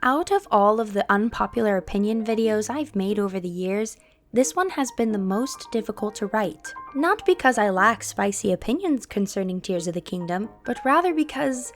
Out of all of the unpopular opinion videos I've made over the years, this one has been the most difficult to write. Not because I lack spicy opinions concerning Tears of the Kingdom, but rather because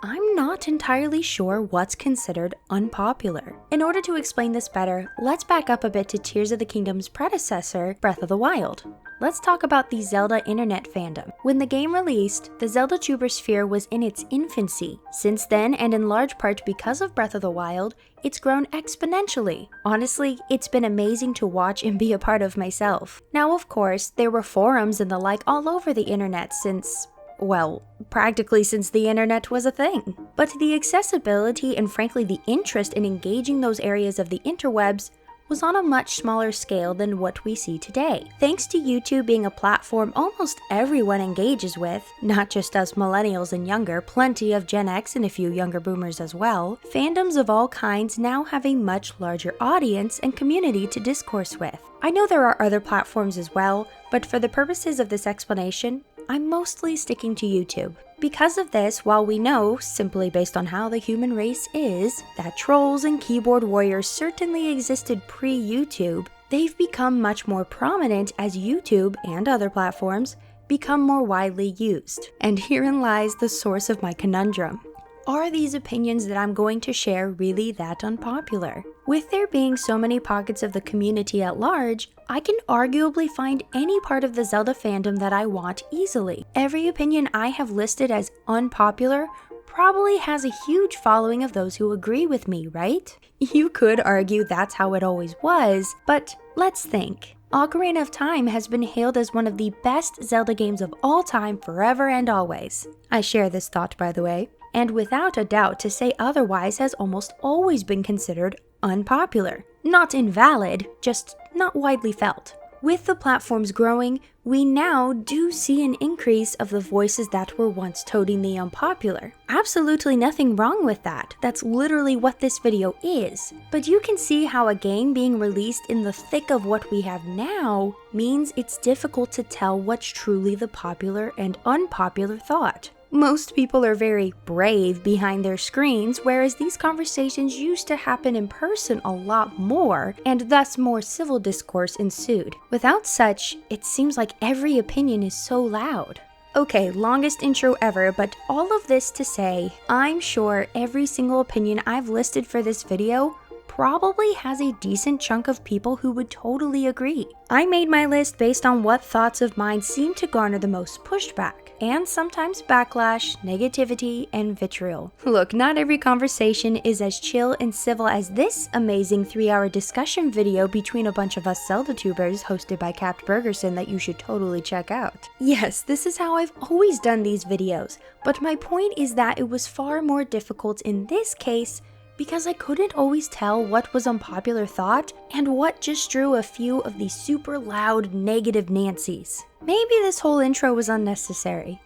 I'm not entirely sure what's considered unpopular. In order to explain this better, let's back up a bit to Tears of the Kingdom's predecessor, Breath of the Wild. Let's talk about the Zelda internet fandom. When the game released, the Zelda tuber sphere was in its infancy. Since then, and in large part because of Breath of the Wild, it's grown exponentially. Honestly, it's been amazing to watch and be a part of myself. Now, of course, there were forums and the like all over the internet since, well, practically since the internet was a thing. But the accessibility and frankly the interest in engaging those areas of the interwebs was on a much smaller scale than what we see today. Thanks to YouTube being a platform almost everyone engages with, not just us millennials and younger, plenty of Gen X and a few younger boomers as well, fandoms of all kinds now have a much larger audience and community to discourse with. I know there are other platforms as well, but for the purposes of this explanation, I'm mostly sticking to YouTube. Because of this, while we know, simply based on how the human race is, that trolls and keyboard warriors certainly existed pre-YouTube, they've become much more prominent as YouTube and other platforms become more widely used. And herein lies the source of my conundrum. Are these opinions that I'm going to share really that unpopular? With there being so many pockets of the community at large, I can arguably find any part of the Zelda fandom that I want easily. Every opinion I have listed as unpopular probably has a huge following of those who agree with me, right? You could argue that's how it always was, but let's think. Ocarina of Time has been hailed as one of the best Zelda games of all time forever and always. I share this thought, by the way. And without a doubt, to say otherwise has almost always been considered unpopular. Not invalid, just not widely felt. With the platforms growing, we now do see an increase of the voices that were once toting the unpopular. Absolutely nothing wrong with that. That's literally what this video is. But you can see how a game being released in the thick of what we have now means it's difficult to tell what's truly the popular and unpopular thought. Most people are very brave behind their screens, whereas these conversations used to happen in person a lot more, and thus more civil discourse ensued. Without such, it seems like every opinion is so loud. Okay, longest intro ever, but all of this to say, I'm sure every single opinion I've listed for this video probably has a decent chunk of people who would totally agree. I made my list based on what thoughts of mine seem to garner the most pushback, and sometimes backlash, negativity, and vitriol. Look, not every conversation is as chill and civil as this amazing 3-hour discussion video between a bunch of us Zelda tubers hosted by Capt Bergerson that you should totally check out. Yes, this is how I've always done these videos, but my point is that it was far more difficult in this case because I couldn't always tell what was unpopular thought and what just drew a few of the super loud negative Nancys. Maybe this whole intro was unnecessary.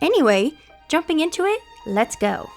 Anyway, jumping into it, let's go.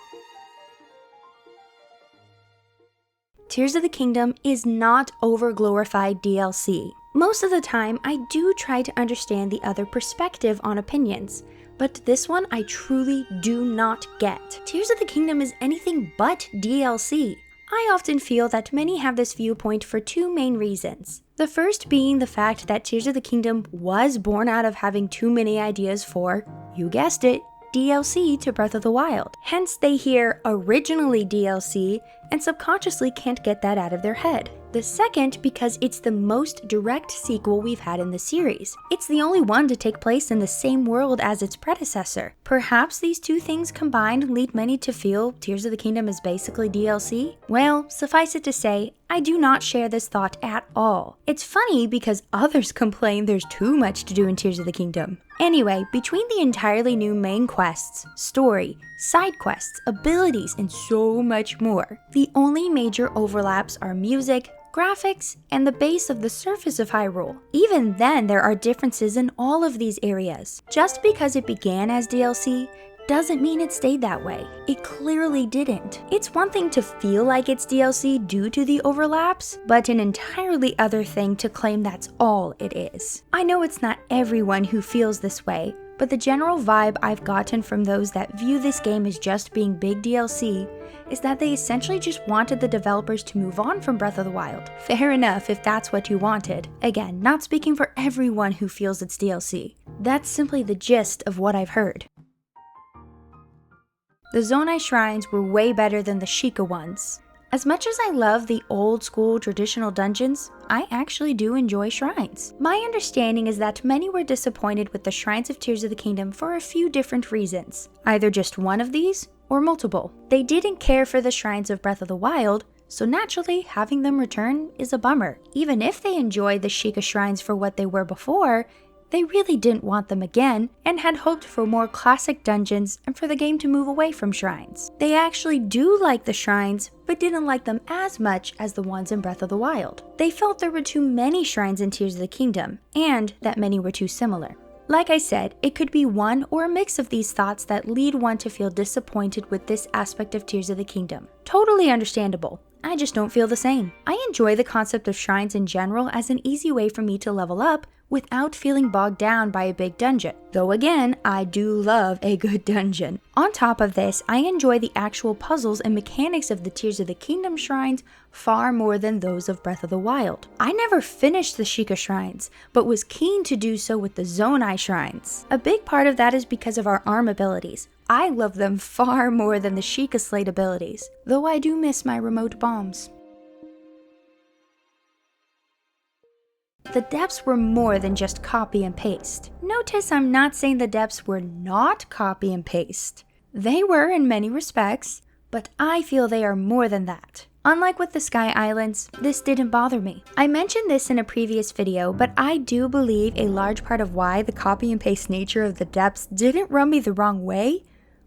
Tears of the Kingdom is not over-glorified DLC. Most of the time, I do try to understand the other perspective on opinions, but this one I truly do not get. Tears of the Kingdom is anything but DLC. I often feel that many have this viewpoint for two main reasons. The first being the fact that Tears of the Kingdom was born out of having too many ideas for, you guessed it, DLC to Breath of the Wild. Hence they hear originally DLC and subconsciously can't get that out of their head. The second because it's the most direct sequel we've had in the series. It's the only one to take place in the same world as its predecessor. Perhaps these two things combined lead many to feel Tears of the Kingdom is basically DLC? Well, suffice it to say, I do not share this thought at all. It's funny because others complain there's too much to do in Tears of the Kingdom. Anyway, between the entirely new main quests, story, side quests, abilities, and so much more, the only major overlaps are music, graphics, and the base of the surface of Hyrule. Even then, there are differences in all of these areas. Just because it began as DLC doesn't mean it stayed that way. It clearly didn't. It's one thing to feel like it's DLC due to the overlaps, but an entirely other thing to claim that's all it is. I know it's not everyone who feels this way, but but the general vibe I've gotten from those that view this game as just being big DLC is that they essentially just wanted the developers to move on from Breath of the Wild. Fair enough if that's what you wanted. Again, not speaking for everyone who feels it's DLC. That's simply the gist of what I've heard. The Zonai shrines were way better than the Sheikah ones. As much as I love the old school traditional dungeons, I actually do enjoy shrines. My understanding is that many were disappointed with the Shrines of Tears of the Kingdom for a few different reasons. Either just one of these, or multiple. They didn't care for the Shrines of Breath of the Wild, so naturally having them return is a bummer. Even if they enjoyed the Sheikah shrines for what they were before, they really didn't want them again, and had hoped for more classic dungeons and for the game to move away from shrines. They actually do like the shrines, but didn't like them as much as the ones in Breath of the Wild. They felt there were too many shrines in Tears of the Kingdom, and that many were too similar. Like I said, it could be one or a mix of these thoughts that lead one to feel disappointed with this aspect of Tears of the Kingdom. Totally understandable. I just don't feel the same. I enjoy the concept of shrines in general as an easy way for me to level up without feeling bogged down by a big dungeon. Though again, I do love a good dungeon. On top of this, I enjoy the actual puzzles and mechanics of the Tears of the Kingdom shrines far more than those of Breath of the Wild. I never finished the Sheikah shrines, but was keen to do so with the Zonai shrines. A big part of that is because of our arm abilities. I love them far more than the Sheikah Slate abilities, though I do miss my remote bombs. The depths were more than just copy and paste. Notice I'm not saying the depths were not copy and paste. They were in many respects, but I feel they are more than that. Unlike with the Sky Islands, this didn't bother me. I mentioned this in a previous video, but I do believe a large part of why the copy and paste nature of the depths didn't rub me the wrong way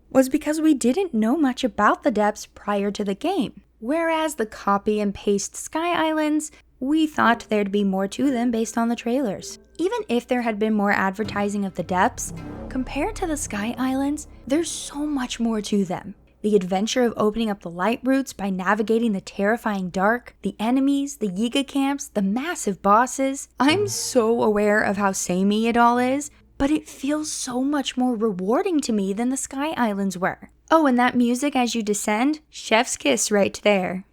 was because we didn't know much about the depths prior to the game. Whereas the copy and paste Sky Islands, we thought there'd be more to them based on the trailers. Even if there had been more advertising of the depths, compared to the Sky Islands, there's so much more to them. The adventure of opening up the light routes by navigating the terrifying dark, the enemies, the Yiga camps, the massive bosses. I'm so aware of how samey it all is, but it feels so much more rewarding to me than the Sky Islands were. Oh, and that music as you descend, chef's kiss right there.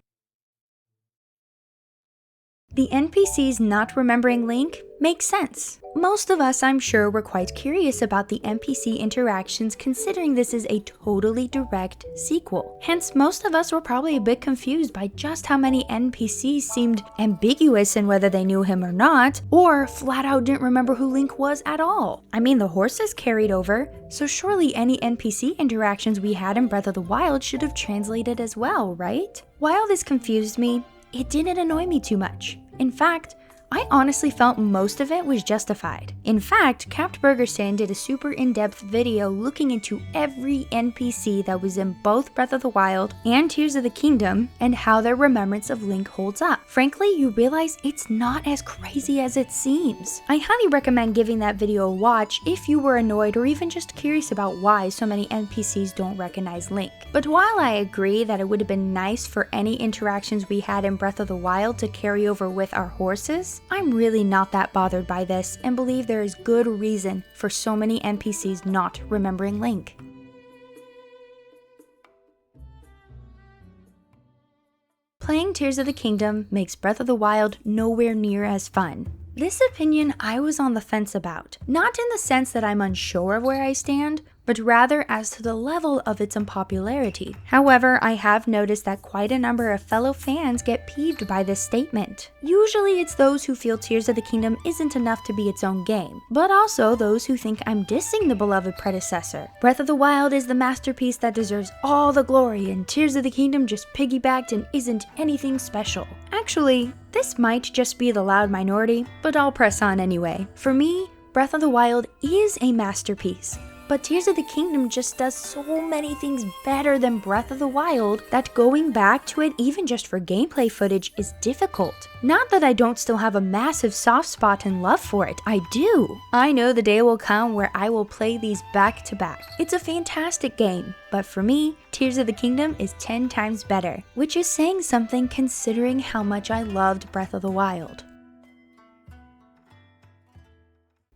The NPCs not remembering Link makes sense. Most of us, I'm sure, were quite curious about the NPC interactions considering this is a totally direct sequel. Hence, most of us were probably a bit confused by just how many NPCs seemed ambiguous in whether they knew him or not, or flat out didn't remember who Link was at all. I mean, the horses carried over, so surely any NPC interactions we had in Breath of the Wild should have translated as well, right? While this confused me, it didn't annoy me too much. In fact, I honestly felt most of it was justified. In fact, Capt Burgerson did a super in-depth video looking into every NPC that was in both Breath of the Wild and Tears of the Kingdom and how their remembrance of Link holds up. Frankly, you realize it's not as crazy as it seems. I highly recommend giving that video a watch if you were annoyed or even just curious about why so many NPCs don't recognize Link. But while I agree that it would have been nice for any interactions we had in Breath of the Wild to carry over with our horses, I'm really not that bothered by this and believe there is good reason for so many NPCs not remembering Link. Playing Tears of the Kingdom makes Breath of the Wild nowhere near as fun. This opinion I was on the fence about, not in the sense that I'm unsure of where I stand, but rather as to the level of its unpopularity. However, I have noticed that quite a number of fellow fans get peeved by this statement. Usually it's those who feel Tears of the Kingdom isn't enough to be its own game, but also those who think I'm dissing the beloved predecessor. Breath of the Wild is the masterpiece that deserves all the glory, and Tears of the Kingdom just piggybacked and isn't anything special. Actually, this might just be the loud minority, but I'll press on anyway. For me, Breath of the Wild is a masterpiece. But Tears of the Kingdom just does so many things better than Breath of the Wild that going back to it even just for gameplay footage is difficult. Not that I don't still have a massive soft spot and love for it, I do. I know the day will come where I will play these back to back. It's a fantastic game, but for me, Tears of the Kingdom is 10 times better, which is saying something considering how much I loved Breath of the Wild.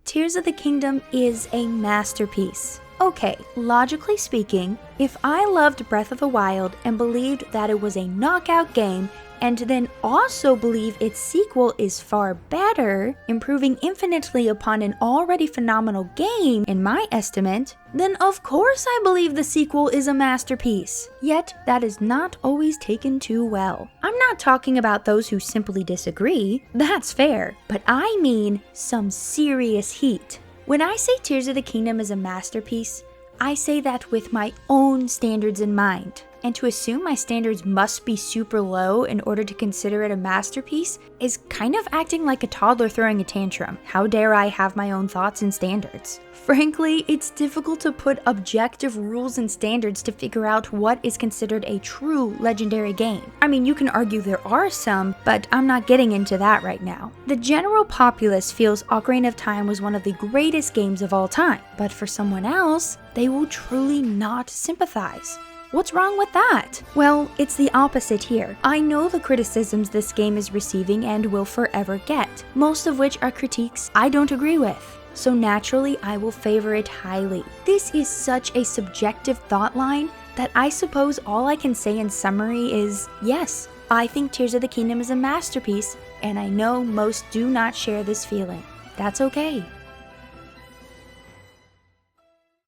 Tears of the Kingdom is a masterpiece. Okay, logically speaking, if I loved Breath of the Wild and believed that it was a knockout game, and then also believe its sequel is far better, improving infinitely upon an already phenomenal game in my estimate, then of course I believe the sequel is a masterpiece. Yet, that is not always taken too well. I'm not talking about those who simply disagree, that's fair, but I mean some serious heat. When I say Tears of the Kingdom is a masterpiece, I say that with my own standards in mind. And to assume my standards must be super low in order to consider it a masterpiece is kind of acting like a toddler throwing a tantrum. How dare I have my own thoughts and standards? Frankly, it's difficult to put objective rules and standards to figure out what is considered a true legendary game. I mean, you can argue there are some, but I'm not getting into that right now. The general populace feels Ocarina of Time was one of the greatest games of all time, but for someone else, they will truly not sympathize. What's wrong with that? Well, it's the opposite here. I know the criticisms this game is receiving and will forever get, most of which are critiques I don't agree with. So naturally, I will favor it highly. This is such a subjective thought line that I suppose all I can say in summary is, yes, I think Tears of the Kingdom is a masterpiece, and I know most do not share this feeling. That's okay.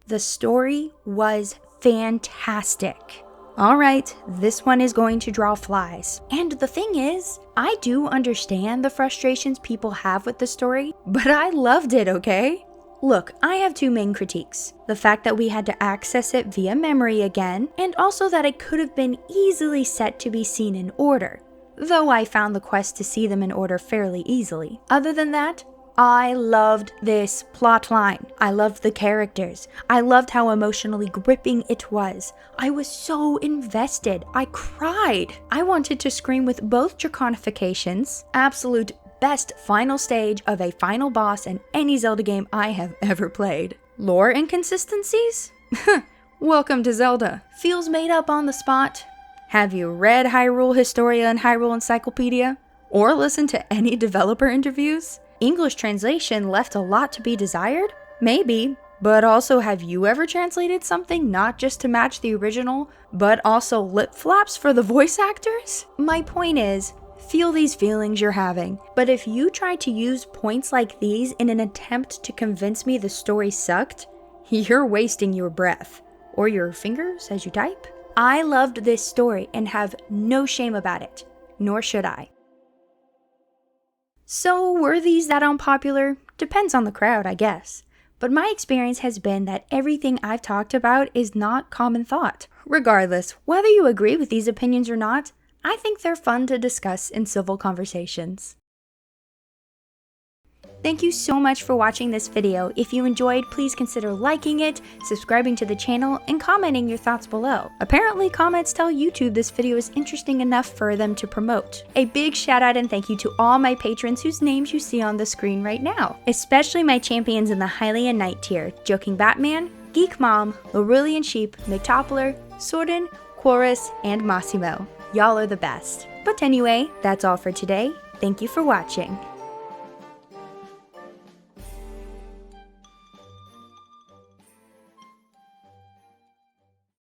The story was fantastic. Alright, this one is going to draw flies. And the thing is, I do understand the frustrations people have with the story, but I loved it, okay? Look, I have two main critiques. The fact that we had to access it via memory again, and also that it could have been easily set to be seen in order. Though I found the quest to see them in order fairly easily. Other than that, I loved this plotline. I loved the characters. I loved how emotionally gripping it was. I was so invested. I cried. I wanted to scream with both draconifications, absolute best final stage of a final boss in any Zelda game I have ever played. Lore inconsistencies? Welcome to Zelda. Feels made up on the spot. Have you read Hyrule Historia and Hyrule Encyclopedia? Or listened to any developer interviews? English translation left a lot to be desired? Maybe, but also have you ever translated something not just to match the original, but also lip flaps for the voice actors? My point is, feel these feelings you're having, but if you try to use points like these in an attempt to convince me the story sucked, you're wasting your breath. Or your fingers as you type. I loved this story and have no shame about it, nor should I. So were these that unpopular? Depends on the crowd, I guess. But my experience has been that everything I've talked about is not common thought. Regardless, whether you agree with these opinions or not, I think they're fun to discuss in civil conversations. Thank you so much for watching this video. If you enjoyed, please consider liking it, subscribing to the channel, and commenting your thoughts below. Apparently, comments tell YouTube this video is interesting enough for them to promote. A big shout out and thank you to all my patrons whose names you see on the screen right now, especially my champions in the Hylian Knight tier, Joking Batman, Geek Mom, Lorulian Sheep, McToppler, Sören, Quaris, and Massimo. Y'all are the best. But anyway, that's all for today. Thank you for watching.